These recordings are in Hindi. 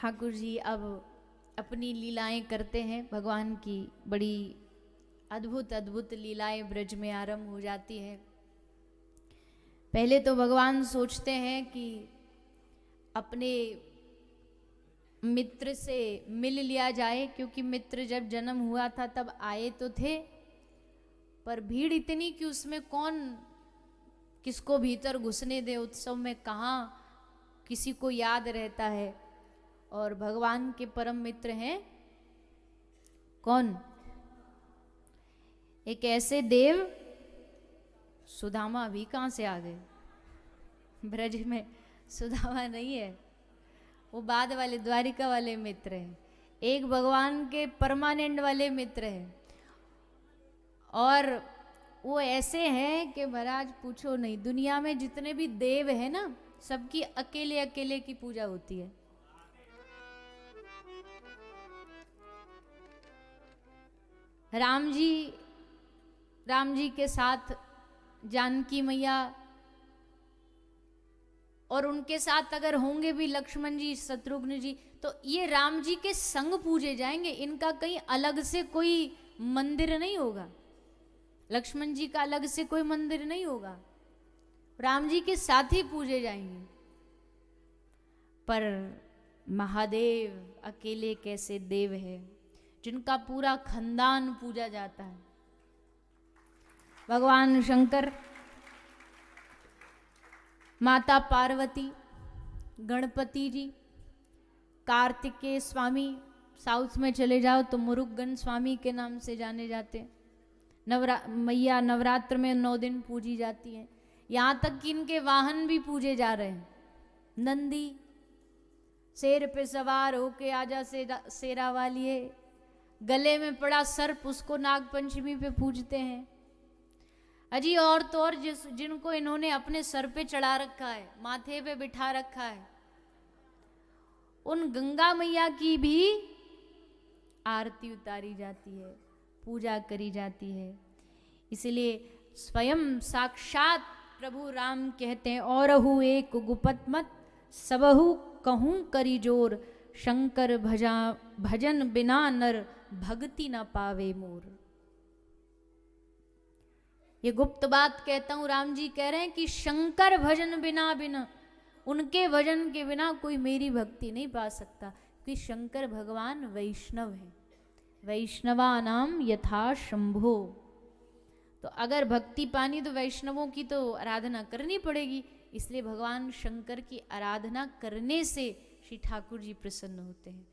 ठाकुर जी अब अपनी लीलाएं करते हैं। भगवान की बड़ी अद्भुत अद्भुत लीलाएं ब्रज में आरंभ हो जाती है। पहले तो भगवान सोचते हैं कि अपने मित्र से मिल लिया जाए, क्योंकि मित्र जब जन्म हुआ था तब आए तो थे, पर भीड़ इतनी कि उसमें कौन किसको भीतर घुसने दे। उत्सव में कहाँ किसी को याद रहता है। और भगवान के परम मित्र हैं कौन? एक ऐसे देव, सुदामा भी कहाँ से आ गए? ब्रज में सुदामा नहीं है, वो बाद वाले द्वारिका वाले मित्र हैं। एक भगवान के परमानेंट वाले मित्र हैं, और वो ऐसे हैं कि महाराज पूछो नहीं। दुनिया में जितने भी देव हैं ना, सबकी अकेले अकेले की पूजा होती है। राम जी के साथ जानकी मैया, और उनके साथ अगर होंगे भी लक्ष्मण जी, शत्रुघ्न जी, तो ये राम जी के संग पूजे जाएंगे। इनका कहीं अलग से कोई मंदिर नहीं होगा। लक्ष्मण जी का अलग से कोई मंदिर नहीं होगा, राम जी के साथ ही पूजे जाएंगे। पर महादेव अकेले कैसे देव है जिनका पूरा खानदान पूजा जाता है। भगवान शंकर, माता पार्वती, गणपति जी, कार्तिकेय स्वामी, साउथ में चले जाओ तो मुरुगन स्वामी के नाम से जाने जाते हैं। मैया नवरात्र में 9 दिन पूजी जाती हैं। यहाँ तक कि इनके वाहन भी पूजे जा रहे हैं। नंदी शेर पे सवार होके आजा शेरा वालिए, गले में पड़ा सर्प उसको नाग पंचमी पे पूजते हैं। अजी और तो और जिनको इन्होंने अपने सर पे चढ़ा रखा है, माथे पे बिठा रखा है, उन गंगा मैया की भी आरती उतारी जाती है, पूजा करी जाती है। इसलिए स्वयं साक्षात प्रभु राम कहते हैं, औरहु एक गुपत मत सबहु कहूं करी जोर, शंकर भजन बिना नर भक्ति न पावे मोर। ये गुप्त बात कहता हूं, राम जी कह रहे हैं कि शंकर भजन बिना उनके भजन के बिना कोई मेरी भक्ति नहीं पा सकता, क्योंकि शंकर भगवान वैष्णव है। वैष्णवा नाम यथा शंभो। तो अगर भक्ति पानी तो वैष्णवों की तो आराधना करनी पड़ेगी। इसलिए भगवान शंकर की आराधना करने से श्री ठाकुर जी प्रसन्न होते हैं,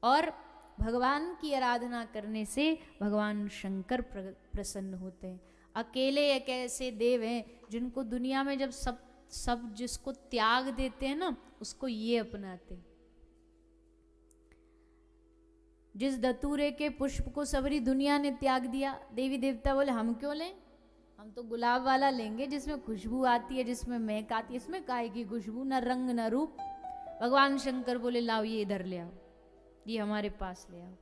और भगवान की आराधना करने से भगवान शंकर प्रसन्न होते हैं। अकेले एक ऐसे देव हैं जिनको दुनिया में जब सब जिसको त्याग देते हैं ना, उसको ये अपनाते हैं। जिस दतूरे के पुष्प को सबरी दुनिया ने त्याग दिया, देवी देवता बोले हम क्यों लें, हम तो गुलाब वाला लेंगे जिसमें खुशबू आती है, जिसमें महक आती है। इसमें काहे की खुशबू, न रंग न रूप। भगवान शंकर बोले लाओ ये इधर ले आओ, ये हमारे पास ले आओ।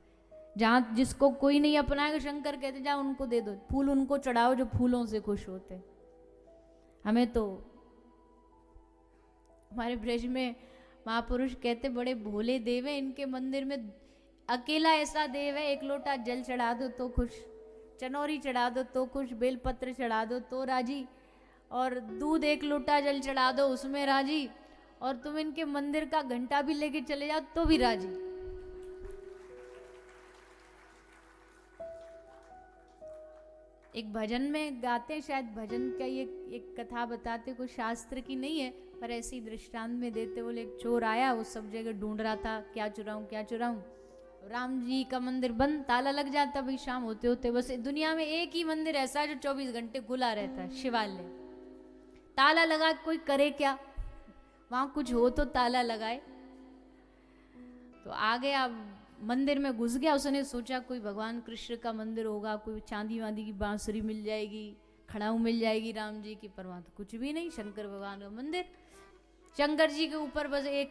जहाँ जिसको कोई नहीं अपनाएगा, शंकर कहते जाओ उनको दे दो, फूल उनको चढ़ाओ जो फूलों से खुश होते। हमें तो हमारे ब्रज में महापुरुष कहते बड़े भोले देव हैं, इनके मंदिर में अकेला ऐसा देव है, एक लोटा जल चढ़ा दो तो खुश, चनौरी चढ़ा दो तो खुश, बेलपत्र चढ़ा दो तो राजी, और दूध एक लोटा जल चढ़ा दो उसमें राजी, और तुम इनके मंदिर का घंटा भी लेके चले जाओ तो भी राजी। एक भजन में गाते हैं, शायद भजन का ये एक कथा बताते, कोई शास्त्र की नहीं है पर ऐसी दृष्टांत में देते। बोले एक चोर आया, वो सब जगह ढूंढ रहा था क्या चुराऊं क्या चुराऊं। राम जी का मंदिर बंद, ताला लग जाता भाई शाम होते होते। बस दुनिया में एक ही मंदिर ऐसा है जो 24 घंटे खुला रहता है, शिवालय। ताला लगा कोई करे क्या, वहां कुछ हो तो ताला लगाए। तो आ गया, मंदिर में घुस गया। उसने सोचा कोई भगवान कृष्ण का मंदिर होगा, कोई चांदी वांदी की बांसुरी मिल जाएगी, खड़ाऊ मिल जाएगी राम जी की, पर वहां तो कुछ भी नहीं, शंकर भगवान का मंदिर। शंकर जी के ऊपर बस एक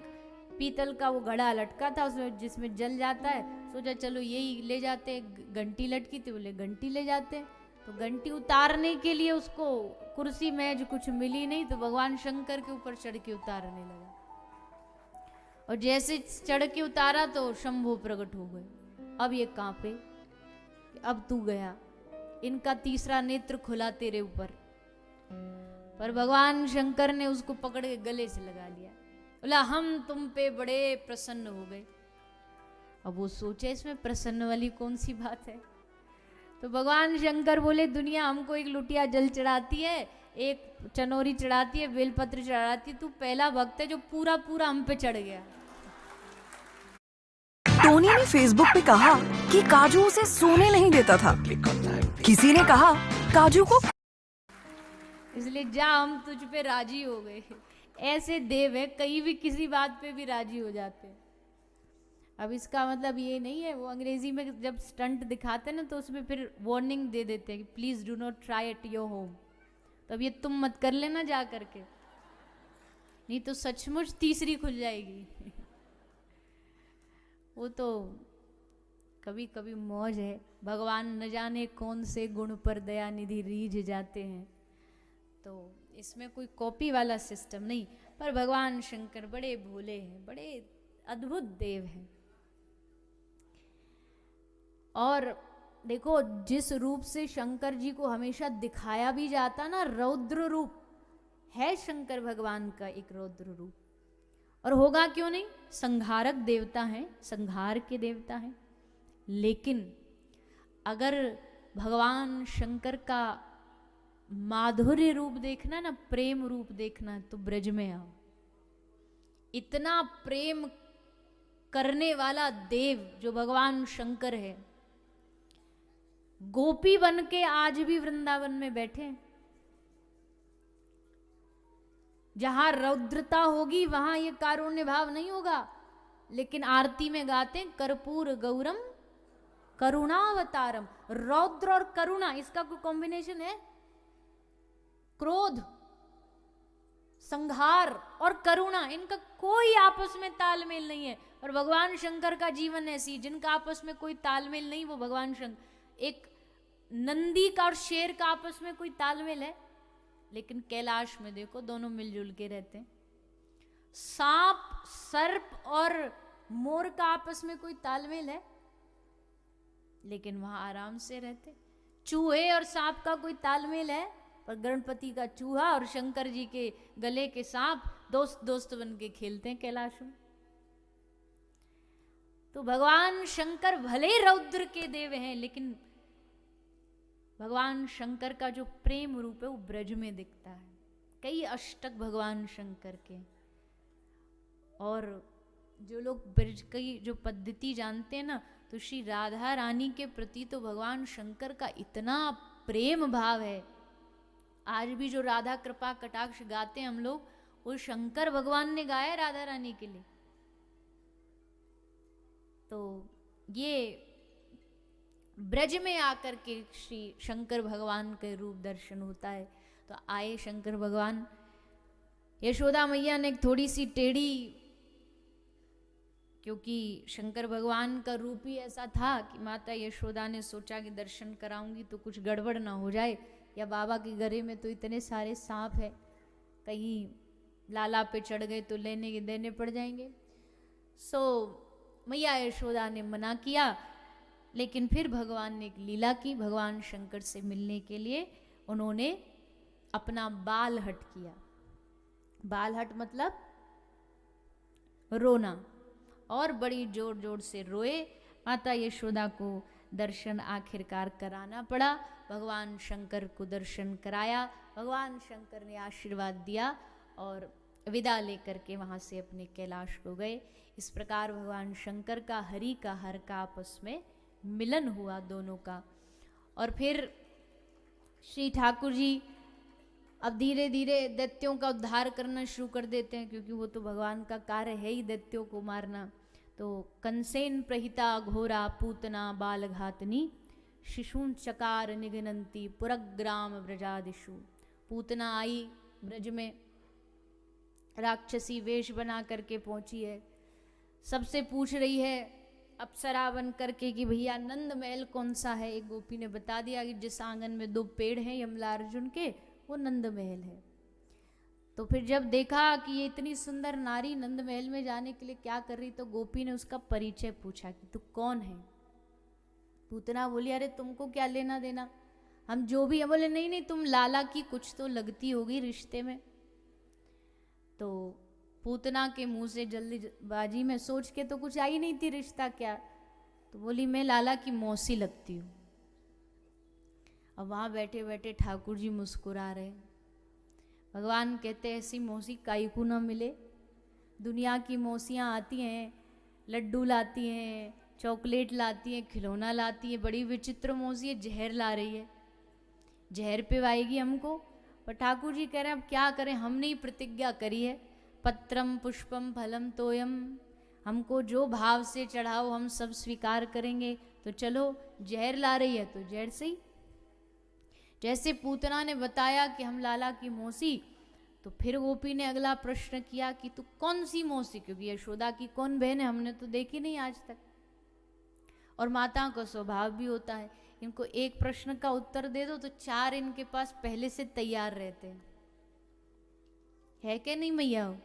पीतल का वो घड़ा लटका था, उसमें जिसमें जल जाता है। सोचा चलो यही ले जाते, घंटी लटकी थी, बोले घंटी ले जाते। तो घंटी उतारने के लिए उसको कुर्सी मेज कुछ मिली नहीं, तो भगवान शंकर के ऊपर चढ़ के उतारने लगा। और जैसे चढ़ के उतारा तो शंभु प्रकट हो गए। अब ये कांपे, अब तू गया, इनका तीसरा नेत्र खुला तेरे ऊपर। पर भगवान शंकर ने उसको पकड़ के गले से लगा लिया, बोला हम तुम पे बड़े प्रसन्न हो गए। अब वो सोचे इसमें प्रसन्न वाली कौन सी बात है। तो भगवान शंकर बोले दुनिया हमको एक लुटिया जल चढ़ाती है, एक चनोरी चढ़ाती है, बेलपत्र चढ़ाती है, तू पहला भक्त है जो पूरा पूरा हम पे चढ़ गया। टोनी ने फेसबुक पे कहा कि काजू उसे सोने नहीं देता था। किसी ने कहा काजू को, इसलिए जा हम तुझ पे राजी हो गए। ऐसे देव है कहीं भी किसी बात पे भी राजी हो जाते हैं। अब इसका मतलब ये नहीं है, वो अंग्रेजी में जब स्टंट दिखाते हैं ना तो उसमें फिर वार्निंग दे देते हैं कि please do not try at your home. तो अब ये तुम मत कर लेना जा करके, नहीं तो सचमुच तीसरी खुल जाएगी। वो तो कभी कभी मौज है, भगवान न जाने कौन से गुण पर दया निधि रीझ जाते हैं। तो इसमें कोई कॉपी वाला सिस्टम नहीं, पर भगवान शंकर बड़े भोले हैं, बड़े अद्भुत देव हैं। और देखो जिस रूप से शंकर जी को हमेशा दिखाया भी जाता ना, रौद्र रूप है शंकर भगवान का, एक रौद्र रूप। और होगा क्यों नहीं, संहारक देवता हैं, संहार के देवता हैं। लेकिन अगर भगवान शंकर का माधुर्य रूप देखना ना, प्रेम रूप देखना, तो ब्रज में आओ। इतना प्रेम करने वाला देव जो भगवान शंकर है, गोपी बन के आज भी वृंदावन में बैठे। जहां रौद्रता होगी वहां ये कारुण्य भाव नहीं होगा। लेकिन आरती में गाते हैं कर्पूर गौरम करुणावतारम। रौद्र और करुणा, इसका कोई कॉम्बिनेशन है? क्रोध, संहार और करुणा, इनका कोई आपस में तालमेल नहीं है। और भगवान शंकर का जीवन ऐसी, जिनका आपस में कोई तालमेल नहीं, वो भगवान शंकर। एक नंदी का और शेर का आपस में कोई तालमेल है? लेकिन कैलाश में देखो दोनों मिलजुल के रहते हैं। सांप, सर्प और मोर का आपस में कोई तालमेल है? लेकिन वहां आराम से रहते। चूहे और सांप का कोई तालमेल है? पर गणपति का चूहा और शंकर जी के गले के सांप दोस्त दोस्त बन के खेलते हैं कैलाश में। तो भगवान शंकर भले रौद्र के देव हैं, लेकिन भगवान शंकर का जो प्रेम रूप है वो ब्रज में दिखता है। कई अष्टक भगवान शंकर के। और जो लोग ब्रज की जो पद्धति जानते हैं ना, तो श्री राधा रानी के प्रति तो भगवान शंकर का इतना प्रेम भाव है। आज भी जो राधा कृपा कटाक्ष गाते हैं हम लोग, वो शंकर भगवान ने गाया राधा रानी के लिए। तो ये ब्रज में आकर के श्री शंकर भगवान के रूप दर्शन होता है। तो आए शंकर भगवान। यशोदा मैया ने थोड़ी सी टेढ़ी, क्योंकि शंकर भगवान का रूप ही ऐसा था कि माता यशोदा ने सोचा कि दर्शन कराऊंगी तो कुछ गड़बड़ ना हो जाए, या बाबा के गले में तो इतने सारे सांप है, कहीं लाला पे चढ़ गए तो लेने के देने पड़ जाएंगे। सो मैया यशोदा ने मना किया। लेकिन फिर भगवान ने एक लीला की। भगवान शंकर से मिलने के लिए उन्होंने अपना बाल हट किया। बाल हट मतलब रोना, और बड़ी जोर जोर से रोए। माता यशोदा को दर्शन आखिरकार कराना पड़ा। भगवान शंकर को दर्शन कराया। भगवान शंकर ने आशीर्वाद दिया और विदा लेकर के वहाँ से अपने कैलाश को गए। इस प्रकार भगवान शंकर का हरि का हर का आपस में मिलन हुआ दोनों का। और फिर श्री ठाकुर जी अब धीरे धीरे दैत्यों का उद्धार करना शुरू कर देते हैं, क्योंकि वो तो भगवान का कार्य है ही दैत्यों को मारना। तो कंसेन प्रहिता घोरा पूतना बाल घातनी शिशून चकार निघनंती पुरग्राम ब्रजादिशु। पूतना आई ब्रज में, राक्षसी वेश बना करके पहुंची है। सबसे पूछ रही है अप्सरा बन करके कि भैया नंद महल कौन सा है। एक गोपी ने बता दिया कि जिस आंगन में 2 पेड़ हैं यमला अर्जुन के, वो नंद महल है। तो फिर जब देखा कि ये इतनी सुंदर नारी नंद महल में जाने के लिए क्या कर रही, तो गोपी ने उसका परिचय पूछा कि तू कौन है। पूतना बोली अरे तुमको क्या लेना देना, हम जो भी है। बोले नहीं नहीं, तुम लाला की कुछ तो लगती होगी रिश्ते में। तो पूतना के मुंह से जल्दीबाजी में सोच के तो कुछ आई नहीं थी रिश्ता क्या, तो बोली मैं लाला की मौसी लगती हूँ। अब वहाँ बैठे बैठे ठाकुर जी मुस्कुरा रहे। भगवान कहते ऐसी मौसी काई को ना मिले। दुनिया की मौसियाँ आती हैं, लड्डू लाती हैं, चॉकलेट लाती हैं, खिलौना लाती है, बड़ी विचित्र मौसी है, जहर ला रही है, जहर पिवाएगी हमको। पर ठाकुर जी कह रहे हैं अब क्या करें, हमने ही प्रतिज्ञा करी है, पत्रम पुष्पम फलम तोयम, हमको जो भाव से चढ़ाओ हम सब स्वीकार करेंगे। तो चलो जहर ला रही है तो जहर से ही। जैसे पूतना ने बताया कि हम लाला की मौसी, तो फिर गोपी ने अगला प्रश्न किया कि तू कौन सी मौसी, क्योंकि यशोदा की कौन बहन है, हमने तो देखी नहीं आज तक। और माताओं का स्वभाव भी होता है, इनको एक प्रश्न का उत्तर दे दो तो चार इनके पास पहले से तैयार रहते हैं, है क्या नहीं मैया हो।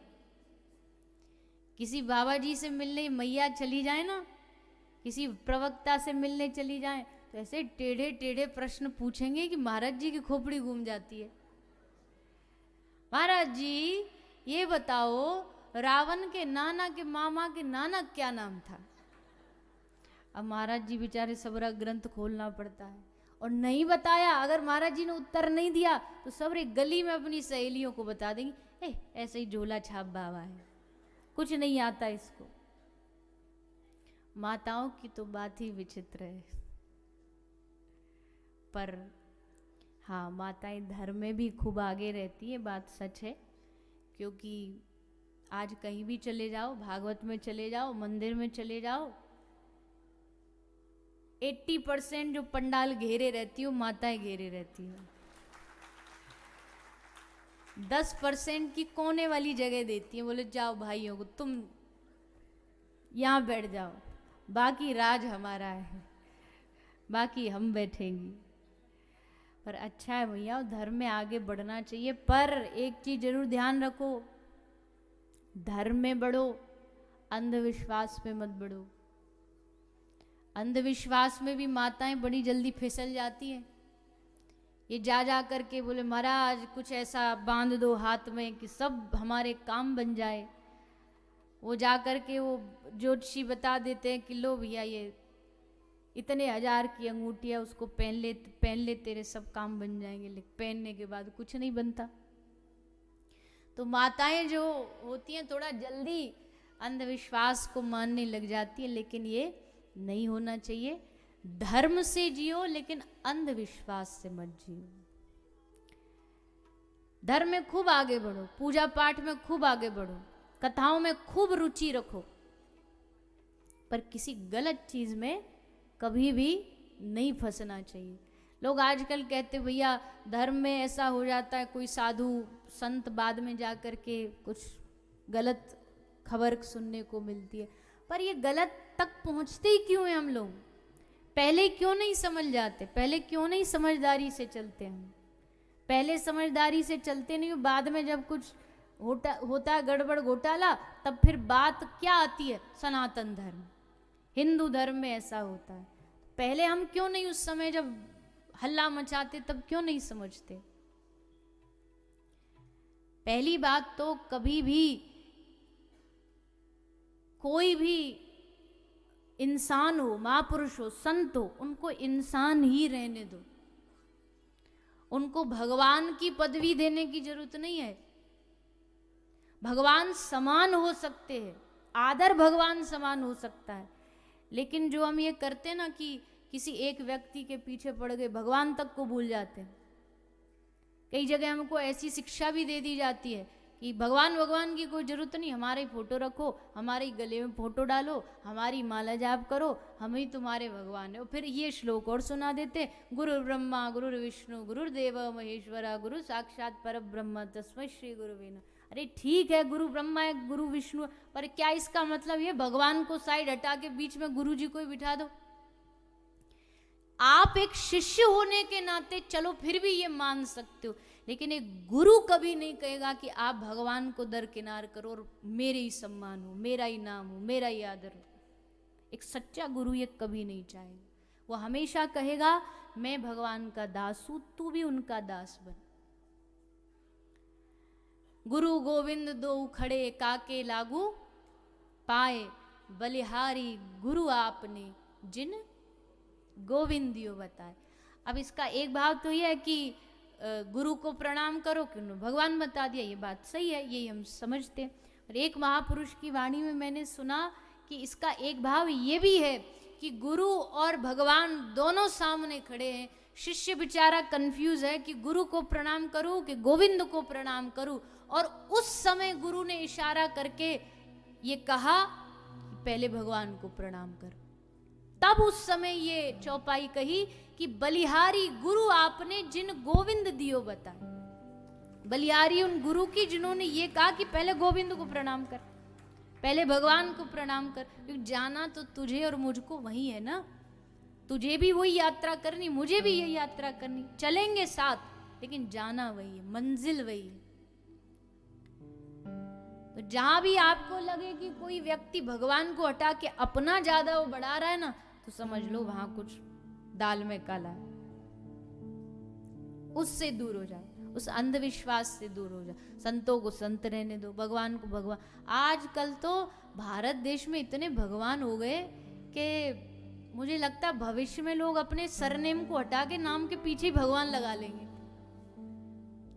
किसी बाबा जी से मिलने मैया चली जाए ना, किसी प्रवक्ता से मिलने चली जाए, तो ऐसे टेढ़े टेढ़े प्रश्न पूछेंगे कि महाराज जी की खोपड़ी घूम जाती है। महाराज जी ये बताओ, रावण के नाना के मामा के नाना क्या नाम था। अब महाराज जी बेचारे सबरा ग्रंथ खोलना पड़ता है, और नहीं बताया, अगर महाराज जी ने उत्तर नहीं दिया तो सबरे गली में अपनी सहेलियों को बता देंगी ऐसे ही झोला छाप बाबा है, कुछ नहीं आता इसको। माताओं की तो बात ही विचित्र है। पर हाँ, माताएं धर्म में भी खूब आगे रहती है, बात सच है। क्योंकि आज कहीं भी चले जाओ, भागवत में चले जाओ, मंदिर में चले जाओ, 80% जो पंडाल घेरे रहती हो माताएं घेरे रहती हो। 10% की कोने वाली जगह देती है, बोले जाओ भाइयों को तुम यहाँ बैठ जाओ, बाकी राज हमारा है, बाकी हम बैठेंगी। पर अच्छा है भैया, धर्म में आगे बढ़ना चाहिए, पर एक चीज जरूर ध्यान रखो, धर्म में बढ़ो, अंधविश्वास में मत बढ़ो। अंधविश्वास में भी माताएं बड़ी जल्दी फिसल जाती हैं। ये जा करके बोले महाराज कुछ ऐसा बांध दो हाथ में कि सब हमारे काम बन जाए। वो जा करके वो ज्योतिषी बता देते हैं कि लो भैया ये इतने 1000 की अंगूठी है, उसको पहन ले तेरे सब काम बन जाएंगे। लेकिन पहनने के बाद कुछ नहीं बनता। तो माताएं जो होती हैं थोड़ा जल्दी अंधविश्वास को मानने लग जाती है, लेकिन ये नहीं होना चाहिए। धर्म से जियो लेकिन अंधविश्वास से मत जियो। धर्म में खूब आगे बढ़ो, पूजा पाठ में खूब आगे बढ़ो, कथाओं में खूब रुचि रखो, पर किसी गलत चीज में कभी भी नहीं फंसना चाहिए। लोग आजकल कहते भैया धर्म में ऐसा हो जाता है, कोई साधु संत बाद में जा कर के कुछ गलत खबर सुनने को मिलती है, पर ये गलत तक पहुंचते ही क्यों हैं हम लोग? पहले क्यों नहीं समझ जाते? पहले क्यों नहीं समझदारी से चलते हम? पहले समझदारी से चलते नहीं, बाद में जब कुछ होता है गड़बड़ घोटाला, तब फिर बात क्या आती है? सनातन धर्म, हिंदू धर्म में ऐसा होता है। पहले हम क्यों नहीं उस समय जब हल्ला मचाते तब क्यों नहीं समझते? पहली बात तो कभी भी कोई भी इंसान हो, महापुरुष हो, संत हो, उनको इंसान ही रहने दो। उनको भगवान की पदवी देने की जरूरत नहीं है। भगवान समान हो सकते हैं, आदर भगवान समान हो सकता है, लेकिन जो हम ये करते हैं ना कि किसी एक व्यक्ति के पीछे पड़ गए, भगवान तक को भूल जाते हैं। कई जगह हमको ऐसी शिक्षा भी दे दी जाती है कि भगवान की कोई जरूरत नहीं, हमारे फोटो रखो, हमारे गले में फोटो डालो, हमारी माला जाप करो, हम ही तुम्हारे भगवान है। और फिर ये श्लोक और सुना देते, गुरु ब्रह्मा गुरु विष्णु गुरुर्देव महेश्वरा गुरु साक्षात पर ब्रह्म तस्मै श्री गुरुवे नमः। अरे ठीक है गुरु ब्रह्मा है, गुरु विष्णु, पर क्या इसका मतलब ये भगवान को साइड हटा के बीच में गुरु जी को ही बिठा दो? आप एक शिष्य होने के नाते चलो फिर भी ये मान सकते हो, लेकिन एक गुरु कभी नहीं कहेगा कि आप भगवान को दरकिनार करो और मेरे ही सम्मान हो, मेरा ही नाम हो, मेरा ही आदर हो। एक सच्चा गुरु ये कभी नहीं चाहेगा। वो हमेशा कहेगा मैं भगवान का दास हूं, तू भी उनका दास बन। गुरु गोविंद दो खड़े काके लागू पाए, बलिहारी गुरु आपने जिन गोविंदियो बताए। अब इसका एक भाव तो यह है कि गुरु को प्रणाम करो, क्यों भगवान बता दिया, ये बात सही है, यही हम समझते हैं। और एक महापुरुष की वाणी में मैंने सुना कि इसका एक भाव ये भी है कि गुरु और भगवान दोनों सामने खड़े हैं, शिष्य बेचारा कंफ्यूज है कि गुरु को प्रणाम करूं कि गोविंद को प्रणाम करूं। और उस समय गुरु ने इशारा करके ये कहा कि पहले भगवान को प्रणाम कर। तब उस समय ये चौपाई कही कि बलिहारी गुरु आपने जिन गोविंद दियो बताए। बलिहारी उन गुरु की जिन्होंने ये कहा कि पहले गोविंद को प्रणाम कर, पहले भगवान को प्रणाम कर, क्योंकि जाना तो तुझे और मुझको वही है ना। तुझे भी वही यात्रा करनी, मुझे भी यही यात्रा करनी, चलेंगे साथ, लेकिन जाना वही है, मंजिल वही है। तो जहां भी आपको लगे कि कोई व्यक्ति भगवान को हटा के अपना ज्यादा वो बढ़ा रहा है ना, तो समझ लो वहां कुछ दाल में काला है। उससे दूर हो जाओ, उस अंधविश्वास से दूर हो जाओ। संतों को संत रहने दो, भगवान को भगवान। आजकल तो भारत देश में इतने भगवान हो गए कि मुझे लगता है भविष्य में लोग अपने सरनेम को हटा के नाम के पीछे ही भगवान लगा लेंगे।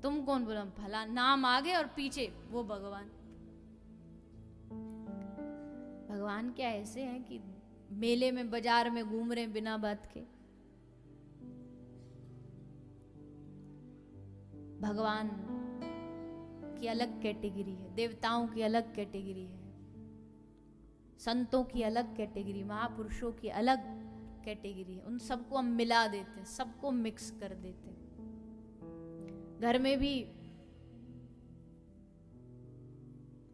तुम कौन बोला, फला नाम आगे और पीछे वो भगवान। भगवान क्या ऐसे हैं कि मेले में बाजार में घूम रहे बिना बात के। भगवान की अलग कैटेगरी है, देवताओं की अलग कैटेगरी है, संतों की अलग कैटेगरी, महापुरुषों की अलग कैटेगरी है। उन सबको हम मिला देते हैं, सबको मिक्स कर देते हैं। घर में भी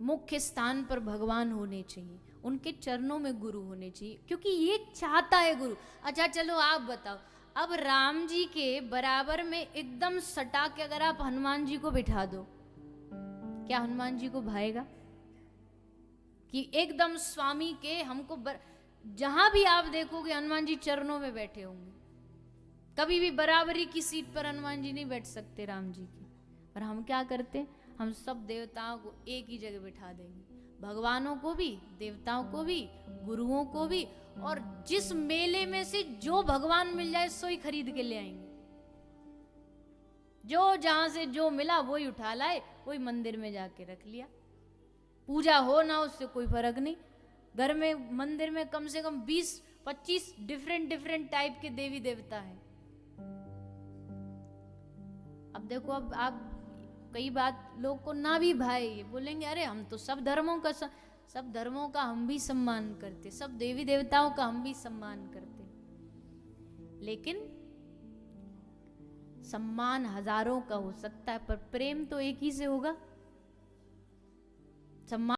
मुख्य स्थान पर भगवान होने चाहिए, उनके चरणों में गुरु होने चाहिए, क्योंकि ये चाहता है गुरु। अच्छा चलो आप बताओ, अब राम जी के बराबर में एकदम सटा के अगर आप हनुमान जी को बिठा दो, क्या हनुमान जी को भाएगा? कि एकदम स्वामी के हमको जहां भी आप देखोगे हनुमान जी चरणों में बैठे होंगे। कभी भी बराबरी की सीट पर हनुमान जी नहीं बैठ सकते राम जी की। पर हम क्या करते, हम सब देवताओं को एक ही जगह बिठा देंगे, भगवानों को भी, देवताओं को भी, गुरुओं को भी, और जिस मेले में से जो भगवान मिल जाए सो ही खरीद के ले आएंगे। जो जहां से जो मिला वही उठा लाए, वही मंदिर में जाके रख लिया। पूजा हो ना उससे कोई फर्क नहीं। घर में मंदिर में कम से कम 20-25 डिफरेंट टाइप के देवी देवता हैं। अब देखो, अब आप कई बात लोग को ना भी भाई, ये बोलेंगे अरे हम तो सब धर्मों का हम भी सम्मान करते, सब देवी देवताओं का हम भी सम्मान करते, लेकिन सम्मान हजारों का हो सकता है पर प्रेम तो एक ही से होगा। सम्मान